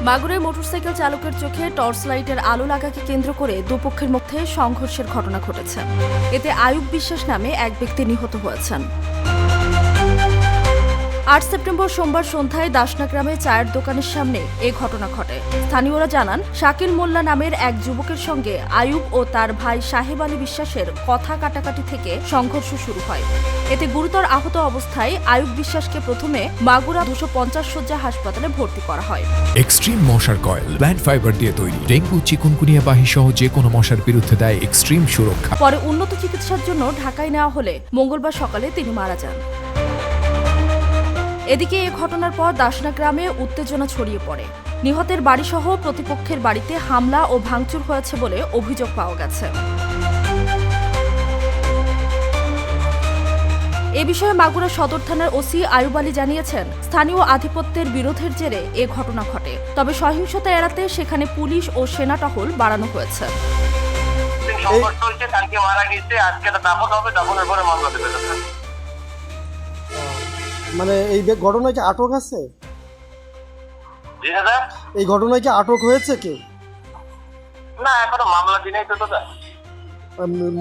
মাগুরায় motorcycle চালকের চোখে torch লাইটের আলো লাগাকে কেন্দ্র করে দুপক্ষের মধ্যে সংঘর্ষের ঘটনা ঘটেছে। এতে আয়ুব বিশ্বাস নামে এক ব্যক্তি নিহত হয়েছেন। ৮ সেপ্টেম্বর সোমবার সন্ধ্যায় দাসনা গ্রামে চায়ের দোকানের সামনে এ ঘটনা ঘটে। স্থানীয়রা জানান, শাকিল মোল্লা নামের এক যুবকের সঙ্গে আয়ুব ও তার ভাই সাহেব আলী বিশ্বাসের কথা কাটাকাটি থেকে সংঘর্ষ শুরু হয়। এতে গুরুতর আহত অবস্থায় আয়ুব বিশ্বাসকে প্রথমে মাগুরা 250 শয্যা হাসপাতালে ভর্তি করা হয়। এক্সট্রিম মশার কয়েল প্ল্যান্ট ফাইবার দিয়ে তৈরি, ডেঙ্গু চিকুনগুনিয়া বাহি সহ যে কোনো মশার বিরুদ্ধে দেয় এক্সট্রিম সুরক্ষা। পরে উন্নত চিকিৎসার জন্য ঢাকায় নেওয়া হলে মঙ্গলবার সকালে তিনি মারা যান। এদিকে এ ঘটনার পর দাসনা গ্রামে উত্তেজনা ছড়িয়ে পড়ে। নিহতের বাড়িসহ প্রতিপক্ষের বাড়িতে হামলা ও ভাঙচুর হয়েছে বলে অভিযোগ পাওয়া গেছে। এ বিষয়ে মাগুরা সদর থানার ওসি আয়ুব আলী জানিয়েছেন, স্থানীয় আধিপত্যের বিরোধের জেরে এ ঘটনা ঘটে। তবে সহিংসতা এড়াতে সেখানে পুলিশ ও সেনা টহল বাড়ানো হয়েছে। মানে এই ঘটনায় কি আটক আছে? এই ঘটনায় কি আটক হয়েছে কেউ? না, এখনো মামলা দিনাই তো দাদা।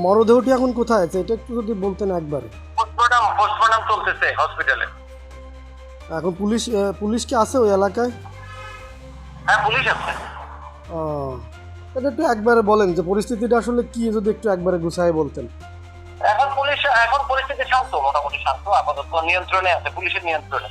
মরদেহটি এখন কোথায় আছে এটা একটু যদি বলতেন একবারে। পোস্টমর্টম চলতেছে হসপিটালে। এখন পুলিশ কি আছে ওই এলাকায়? হ্যাঁ, পুলিশ আছে। এটা একটু একবারে বলেন যে পরিস্থিতিটা আসলে কি, যদি একটু একবারে গুছায় বলতেন। এখন পরিস্থিতি শান্ত, মোটামুটি শান্ত, আপাতত নিয়ন্ত্রণে আছে, পুলিশের নিয়ন্ত্রণে।